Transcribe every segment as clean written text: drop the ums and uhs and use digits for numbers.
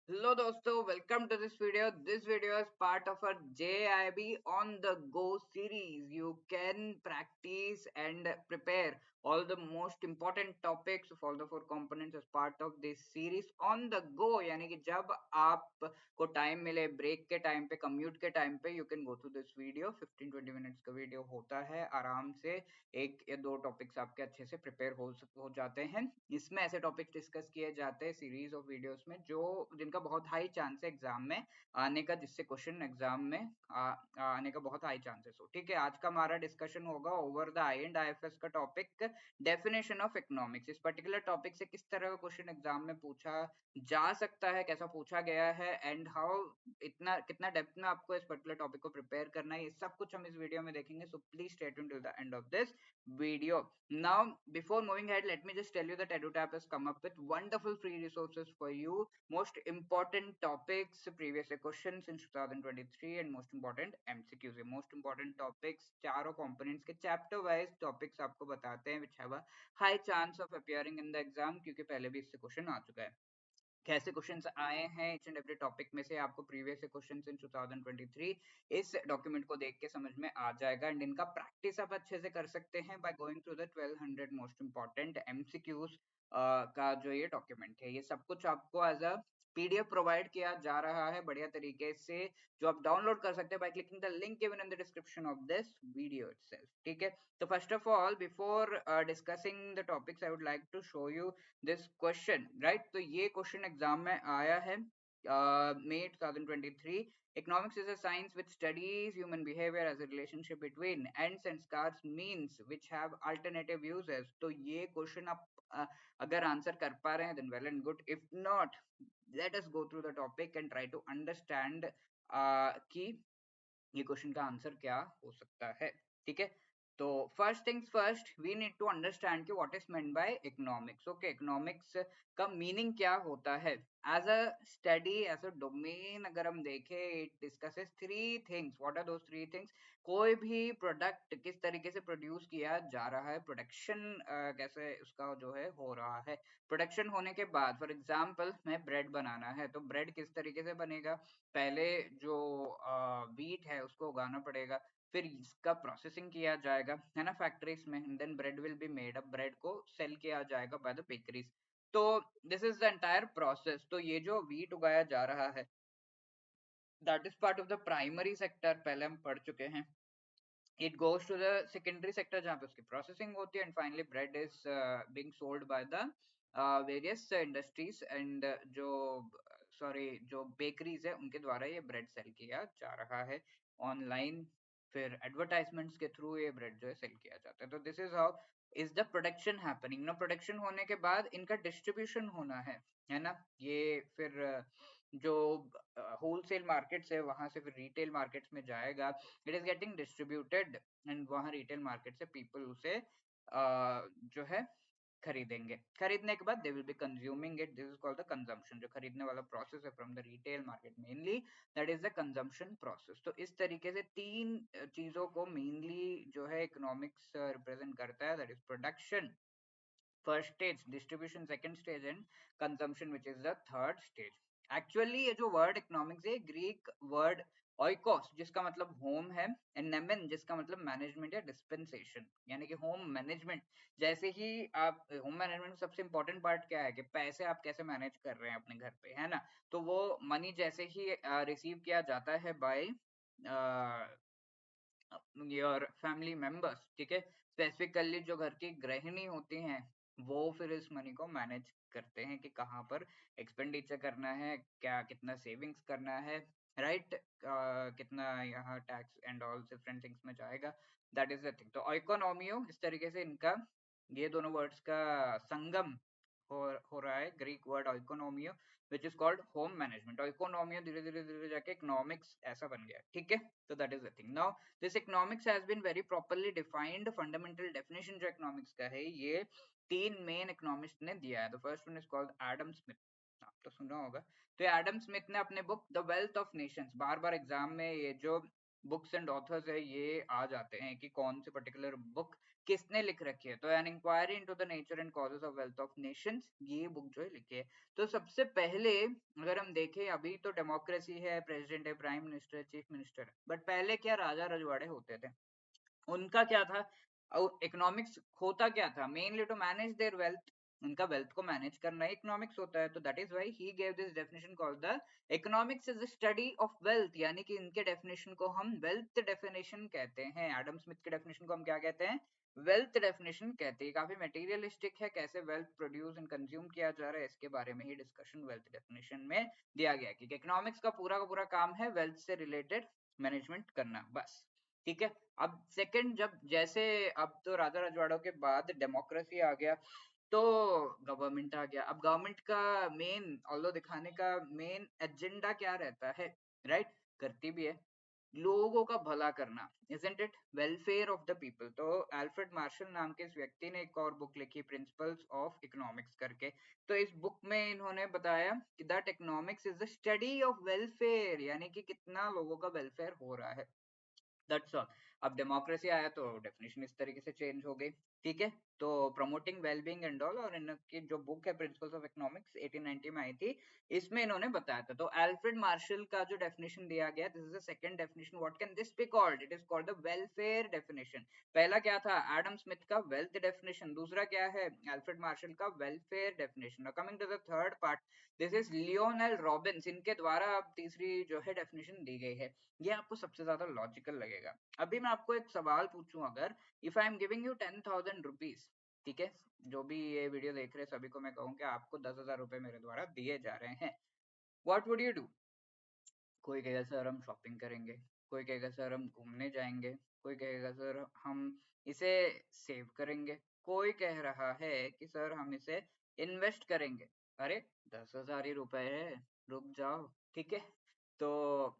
Hello dosto, welcome to this video. This video is part of a JIB on the go series. You can practice and prepare all the most important topics of all the four components as part of this series on the go. यानी कि जब आप को time मिले, break के time पे, commute के time पे, you can go through this video. 15-20 minutes का वीडियो होता है, आराम से एक या दो टॉपिक्स आपके अच्छे से प्रिपेयर हो जाते हैं। इसमें ऐसे टॉपिक्स डिस्कस किए जाते हैं सीरीज ऑफ वीडियोस में जो जिनका बहुत हाई चांस है एग्जाम में आने का, जिससे क्वेश्चन एग्जाम में आने का बहुत हाई चांसेस हो। ठीक है, आज का हमारा डिस्कशन होगा over the I and IFS का टॉपिक, डेफिनेशन ऑफ इकोनॉमिक्स। इस पर्टिकुलर टॉपिक से किस तरह का क्वेश्चन एग्जाम में पूछा जा सकता है, कैसा पूछा गया है, एंड हाउ कितना डेप्थ में आपको इस पर्टिकुलर टॉपिक को प्रिपेयर करना है, ये सब कुछ हम इस वीडियो में देखेंगे। So please stay tuned till the end of this video. Now, before moving ahead, let me just tell you that EduTap has come up with wonderful free resources for you. Most important topics, previous questions in 2023, and most important MCQs. Most important topics, चारों components के chapter wise topics आपको बताते हैं, which have a high chance of appearing in the exam, क्योंकि पहले भी इससे question आ चुका है। कैसे क्वेश्चंस आए हैं ईच एंड एवरी टॉपिक में से आपको प्रीवियस क्वेश्चंस इन 2023 इस डॉक्यूमेंट को देख के समझ में आ जाएगा, एंड इनका प्रैक्टिस आप अच्छे से कर सकते हैं by going through the 1200 most important MCQs का जो ये डॉक्यूमेंट है। ये सब कुछ आपको एज अ पीडीएफ प्रोवाइड किया जा रहा है बढ़िया तरीके से, जो आप डाउनलोड कर सकते हैं by clicking the link given in the description of this video itself. ठीक है, तो first of all before discussing the topics I would like to show you this question, right. तो ये क्वेश्चन एग्जाम में आया है May 2023. Economics is a science which studies human behavior as a relationship between ends and scarce means which have alternative uses. तो ये question आप अगर answer कर पा रहे हैं then well and good. If not, let us go through the topic and try to understand कि ये क्वेश्चन का आंसर क्या हो सकता है। ठीक है, तो first things first, we need to understand कि what is meant by economics. Okay, economics का मीनिंग क्या होता है as a study, as a domain. अगर हम देखें, it discusses three things. What are those three things? कोई भी प्रोडक्ट किस तरीके से प्रोड्यूस किया जा रहा है, प्रोडक्शन कैसे उसका जो है हो रहा है। प्रोडक्शन होने के बाद, फॉर एग्जाम्पल मैं ब्रेड बनाना है, तो ब्रेड किस तरीके से बनेगा? पहले जो व्हीट है उसको उगाना पड़ेगा, फिर इसका प्रोसेसिंग किया जाएगा, है ना, फैक्ट्रीज में, then bread will be made up, bread को सेल किया जाएगा बाय द बेकरीज। तो this is the entire process. तो ये जो व्हीट उगाया जा रहा है, that is part of the primary sector, पहले हम पढ़ चुके हैं। It goes to the secondary sector जहाँ पे उसकी प्रोसेसिंग होती है, and finally bread is being sold by the various industries and जो बेकरीज है उनके द्वारा ये ब्रेड सेल किया जा रहा है ऑनलाइन। फिर एडवर्टाइजमेंट्स के थ्रू ये ब्रेड जो है सेल किया जाता है। तो this is how is the production happening. ना, प्रोडक्शन होने के बाद इनका डिस्ट्रीब्यूशन होना है ना। ये फिर जो होलसेल मार्केट्स है वहां से फिर रिटेल मार्केट्स में जाएगा, it is getting distributed, and वहां रिटेल मार्केट से पीपल उसे जो है खरीदेंगे। खरीदने के बाद they will be consuming it, this is called the consumption. जो खरीदने वाला प्रोसेस है from the retail market mainly, that is the consumption process. तो इस तरीके से तीन चीजों को मेनली जो है इकोनॉमिक्स रिप्रेजेंट करता है, that is production first stage, distribution second stage, and consumption which is the third stage. Actually ये जो वर्ड इकोनॉमिक्स है, ग्रीक वर्ड ओइकोस जिसका मतलब होम है, एंड नेमेन जिसका मतलब मैनेजमेंट या डिस्पेंसेशन, यानी कि होम मैनेजमेंट। जैसे ही आप होम मैनेजमेंट में सबसे इंपॉर्टेंट पार्ट क्या है कि पैसे आप कैसे मैनेज कर रहे हैं अपने घर पे, है ना। तो वो मनी जैसे ही रिसीव किया जाता है बाय योर फैमिली मेंबर्स, ठीक है, स्पेसिफिकली जो घर की गृहिणी होती हैं, वो फिर इस मनी को मैनेज करते हैं कि कहाँ पर एक्सपेंडिचर करना है, क्या कितना सेविंग्स करना है, राइट, कितना यहाँ tax and all different things में जाएगा, दैट इज द थिंग। तो इकोनॉमियो इस तरीके से इनका ये दोनों वर्ड्स का संगम हो रहा है, Greek word oikonomia which is called home management. Oikonomia धीरे धीरे धीरे जाके इकोनॉमिक्स ऐसा बन गया, ठीक है। तो that is the thing. Now this economics has been very properly defined. Fundamental definition जो इकोनॉमिक्स का है, ये तीन मेन इकोनॉमिस्ट ने दिया है। The first one is called Adam Smith, आप तो सुना होगा। तो एडम स्मिथ ने अपने book the wealth of nations, बार बार एग्जाम में ये जो बुक्स एंड ऑथर्स है ये आ जाते हैं कि कौन से पर्टिकुलर बुक किसने लिख रखी है? तो an inquiry into the nature and causes of wealth of nations, ये बुक जो है लिखी है। तो सबसे पहले अगर हम देखें, अभी तो डेमोक्रेसी है, प्रेसिडेंट है, प्राइम मिनिस्टर, चीफ मिनिस्टर है, बट पहले क्या राजा रजवाड़े होते थे, उनका क्या था, इकोनॉमिक्स होता क्या था, mainly to manage their wealth, उनका वेल्थ को मैनेज करना ही इकोनॉमिक्स होता है। तो that is why he gave this definition called the economics is the study of wealth, यानी कि इनके डेफिनेशन को हम वेल्थ डेफिनेशन कहते हैं। एडम स्मिथ के डेफिनेशन को हम क्या कहते हैं? वेल्थ डेफिनेशन कहते हैं। काफी मटेरियलिस्टिक है, कैसे वेल्थ प्रोड्यूस एंड कंज्यूम किया जा रहा है इसके बारे में ही डिस्कशन वेल्थ डेफिनेशन में दिया गया, कि इकोनॉमिक्स का पूरा काम है वेल्थ से रिलेटेड मैनेजमेंट करना, बस। ठीक है। अब सेकंड, जब जैसे अब तो राजा रजवाड़ों के बाद डेमोक्रेसी आ गया, तो गवर्नमेंट आ गया। अब गवर्नमेंट का मेन, ऑल्दो दिखाने का मेन एजेंडा क्या रहता है, राइट? करती भी है लोगों का भला करना, isn't it? Welfare of the people. तो अल्फ्रेड मार्शल नाम के इस व्यक्ति ने एक और बुक लिखी, प्रिंसिपल्स ऑफ इकोनॉमिक्स करके। तो इस बुक में इन्होंने बताया कि that economics is the study of welfare, यानी कि कितना लोगों का वेलफेयर हो रहा है, दैट्स ऑल। अब डेमोक्रेसी आया तो डेफिनेशन इस तरीके से चेंज हो गई, ठीक है। तो प्रमोटिंग वेलबींग एंड ऑल, और इनकी जो बुक है प्रिंसिपल्स ऑफ इकोनॉमिक्स 1890 में आई थी, इसमें इन्होंने बताया था। तो अल्फ्रेड मार्शल का जो डेफिनेशन दिया गया, this is the second definition, what can this be called? It is called the welfare definition. पहला क्या था? एडम स्मिथ का वेल्थ डेफिनेशन। दूसरा क्या है? अल्फ्रेड मार्शल का welfare definition. Coming to the third part, this is Lionel Robbins, इनके द्वारा अब तीसरी जो है डेफिनेशन दी गई है। ये आपको सबसे ज्यादा लॉजिकल लगेगा। अभी मैं आपको एक सवाल पूछूं, अगर if I am giving you 10,000 rupees, ठीक है, जो भी ये वीडियो देख रहे हैं सभी को मैं कहूँ कि आपको 10,000 रुपए मेरे द्वारा दिए जा रहे हैं, व्हाट वुड यू डू? कोई कहेगा सर हम शॉपिंग करेंगे, कोई कहेगा सर हम घूमने जाएंगे, कोई कहेगा सर हम इसे सेव करेंगे, कोई कह रहा है कि सर हम इसे इन्वेस्ट करेंगे। अरे 10,000 ही रुपए है, रुक जाओ, ठीक है। तो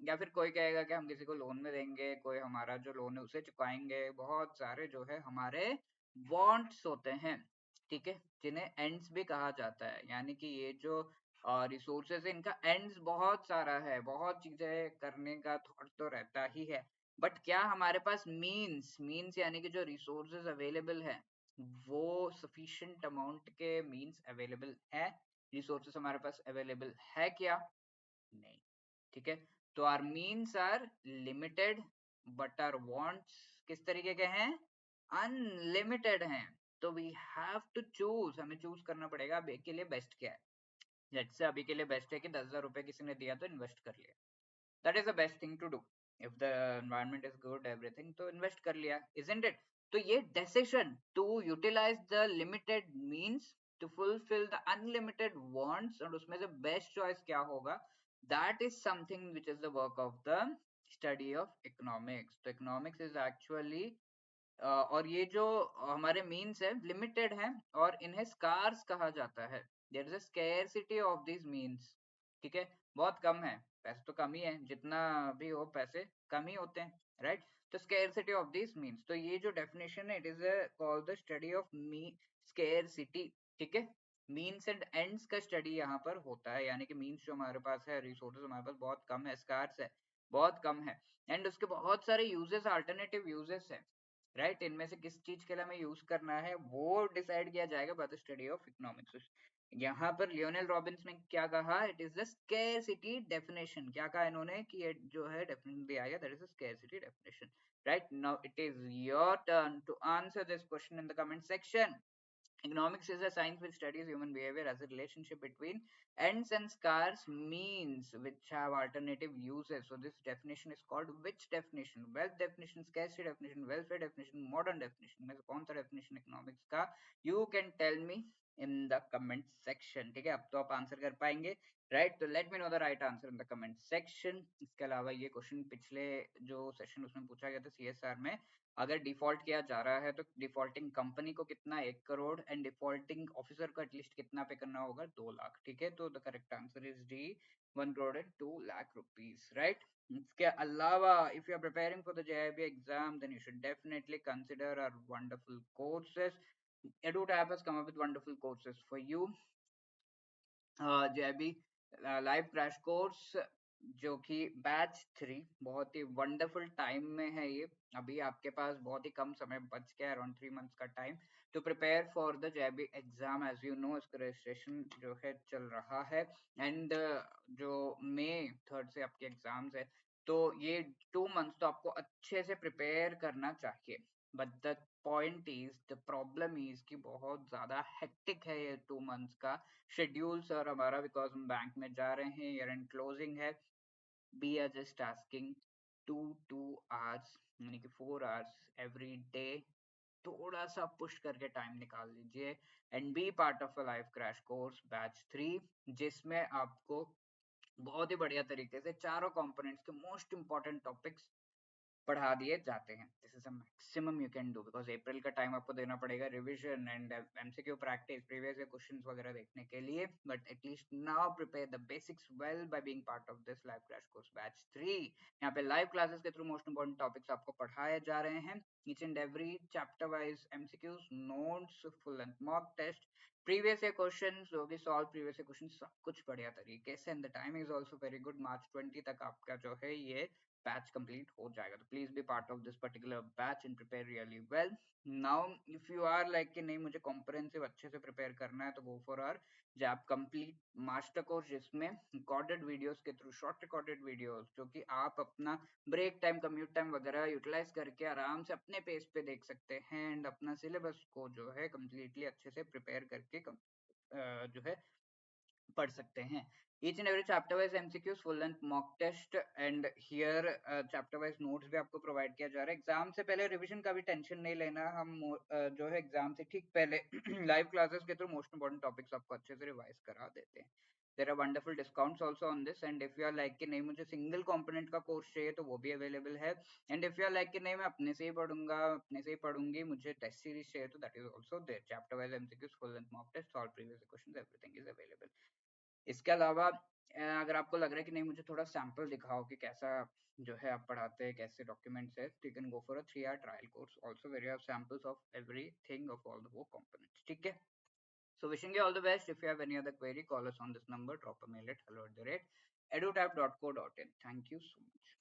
या फिर कोई कहेगा कि हम किसी को लोन में देंगे, कोई हमारा जो लोन है उसे चुकाएंगे। बहुत सारे जो है हमारे वांट्स होते हैं, ठीक है, जिन्हें एंड्स भी कहा जाता है, यानी कि ये जो रिसोर्सेज है इनका एंड्स बहुत सारा है, बहुत चीजें करने का थॉट तो रहता ही है, बट क्या हमारे पास मीन्स यानी कि जो रिसोर्सेज अवेलेबल है वो सफिशिएंट अमाउंट के मीन्स अवेलेबल है? रिसोर्सेज हमारे पास अवेलेबल है क्या? नहीं, ठीक है। तो our means are limited, but our wants किस तरीके के हैं? अनलिमिटेड हैं। तो वी हैव टू चूज, हमें चूज करना पड़ेगा अब एक के लिए बेस्ट क्या है। लेट्स से अभी के लिए बेस्ट है कि 10,000 रुपए किसी ने दिया तो इन्वेस्ट कर लिया, that is the best thing to do. If the environment is good everything, तो इन्वेस्ट कर लिया, इजंट इट? तो ये decision to utilize the limited means to fulfil the unlimited wants, और उसमें से बेस्ट चॉइस क्या होगा, that is something which is the work of the study of economics. तो इकोनॉमिक्स इज एक्चुअली और ये जो हमारे मीन्स है लिमिटेड है, और इन्हें स्कार्स कहा जाता है। There is a scarcity of this means, ठीक है, बहुत कम है, पैसे तो कम ही है, जितना भी हो पैसे कम ही होते हैं, राइट? तो स्केर्सिटी ऑफ दिस मीन्स, तो ये जो डेफिनेशन है, it is called the study of me scarcity, ठीक है। मीन्स एंड एंड्स का स्टडी यहाँ पर होता है, यानी कि मीन्स जो हमारे पास है, रिसोर्सेज हमारे पास बहुत कम है, स्कार्स है, बहुत कम है, एंड उसके बहुत सारे यूजेस, अल्टरनेटिव यूजेस है, राइट? इनमें से किस चीज के लिए हमें यूज करना है वो डिसाइड किया जाएगा by the study of economics. यहाँ पर लियोनेल रॉबिन्स ने क्या कहा? It is the scarcity definition. क्या कहा इन्होंने? कि ये जो है डेफिनेशन दिया गया, that is the scarcity definition, right? Now it is your turn to answer this question in the comment section. Economics is a science which studies human behavior as a relationship between ends and scarce means which have alternative uses. So this definition is called which definition? Wealth definition, scarcity definition, welfare definition, modern definition. में से कौन सा definition economics का? You can tell me in the comment section. ठीक है, अब तो आप आंसर कर पाएंगे, राइट? तो let me know the right answer in the comment section. इसके अलावा ये क्वेश्चन पिछले जो सेशन उसमें पूछा गया था सीएसआर में, अगर डिफॉल्ट किया जा रहा है तो डिफॉल्टिंग कंपनी को कितना? 1 करोड़, एंड डिफॉल्टिंग ऑफिसर को एटलीस्ट कितना पे करना होगा? 2 लाख, ठीक है। तो the correct answer is D, 1 crore and 2 lakh rupees, right? इसके अलावा if you are preparing for the JAIIB exam, then you should definitely consider our wonderful courses. EduTap has come up with wonderful courses for you. JIB live crash course, जो कि batch 3 बहुत ही wonderful time में है ये। अभी आपके पास बहुत ही कम समय बच गया, अराउंड 3 मंथ्स का time to prepare for the JAIIB exam. As you know, इसका रजिस्ट्रेशन जो है चल रहा है एंड जो मई 3 से आपके एग्जाम्स है, तो ये 2 मंथ्स तो आपको अच्छे से प्रिपेयर करना चाहिए। But the point is, the problem is कि बहुत ज्यादा हेक्टिक है ये 2 मंथ्स का शेड्यूल सर हमारा, बिकॉज हम बैंक में जा रहे हैं, ईयर एंड क्लोजिंग है। We are just asking 2 hours यानी कि 4 hours every day, थोड़ा सा पुश करके टाइम निकाल लीजिए and be part of a life crash course batch 3, जिसमें आपको बहुत ही बढ़िया तरीके से चारों कंपोनेंट्स के मोस्ट इंपॉर्टेंट टॉपिक्स पढ़ा दिए जाते हैं। This is a maximum you can do, because April का टाइम आपको देना पड़ेगा revision and MCQ practice, previous year questions वगैरह देखने के लिए। But at least now prepare the basics well by being part of this live crash course batch 3। यहाँ पे लाइव क्लासेस के थ्रू मोस्ट इंपोर्टेंट टॉपिक्स आपको पढ़ाए जा रहे हैं, each and every chapter wise MCQs, notes, full length mock test, previous year questions जो भी सॉल्व प्रीवियस ईयर क्वेश्चंस, सब कुछ बढ़िया तरीके से। And the time is also very good, March 20 तक आपका जो है ये बैच कंप्लीट हो जाएगा। तो please be part of this particular batch and prepare really well. Now if you are like कि नहीं मुझे कॉम्प्रिहेंसिव अच्छे से प्रिपेयर करना है, तो गो फॉर आवर जैप कंप्लीट मास्टर कोर्स, जिसमें रिकॉर्डेड वीडियोस के थ्रू, शॉर्ट रिकॉर्डेड वीडियोस जो कि आप अपना ब्रेक टाइम, कम्यूट टाइम वगैरह यूटिलाइज करके आराम से अपने पेस पे देख सकते हैं एंड अपना सिलेबस को जो है कम्प्लीटली अच्छे से प्रिपेयर करके जो है पढ़ सकते हैं। Each and every chapter wise MCQs, full length mock test and here chapter wise notes भी आपको प्रोवाइड किया जा रहा है। एग्जाम से पहले रिवीजन का भी टेंशन नहीं लेना, हम जो है एग्जाम से ठीक पहले लाइव क्लासेस के थ्रू मोस्ट इंपोर्टेंट टॉपिक्स आपको अच्छे से रिवाइज करा देते हैं। There are wonderful discounts also on this, and if you are like कि नहीं मुझे सिंगल कंपोनेंट का कोर्स चाहिए, तो वो भी अवेलेबल है। And if you are like कि नहीं मैं अपने से ही पढ़ूंगा, अपने से ही पढ़ूंगी, मुझे टेस्ट सीरीज चाहिए, तो that is also there. Chapter wise MCQs, full length mock test, solve previous questions, everything is available. इसके अलावा अगर आपको लग रहा है कि नहीं मुझे थोड़ा सैंपल दिखाओ कि कैसा जो है आप पढ़ाते हैं, कैसे डॉक्यूमेंट्स है, तो you can go for a 3 hour trial course also, where you have samples of everything of all the वो कंपोनेंट्स। ठीक है, so wishing you all the best. If you have any other query, call us on this number, drop a mail at hello@edutap.co.in. Thank you so much.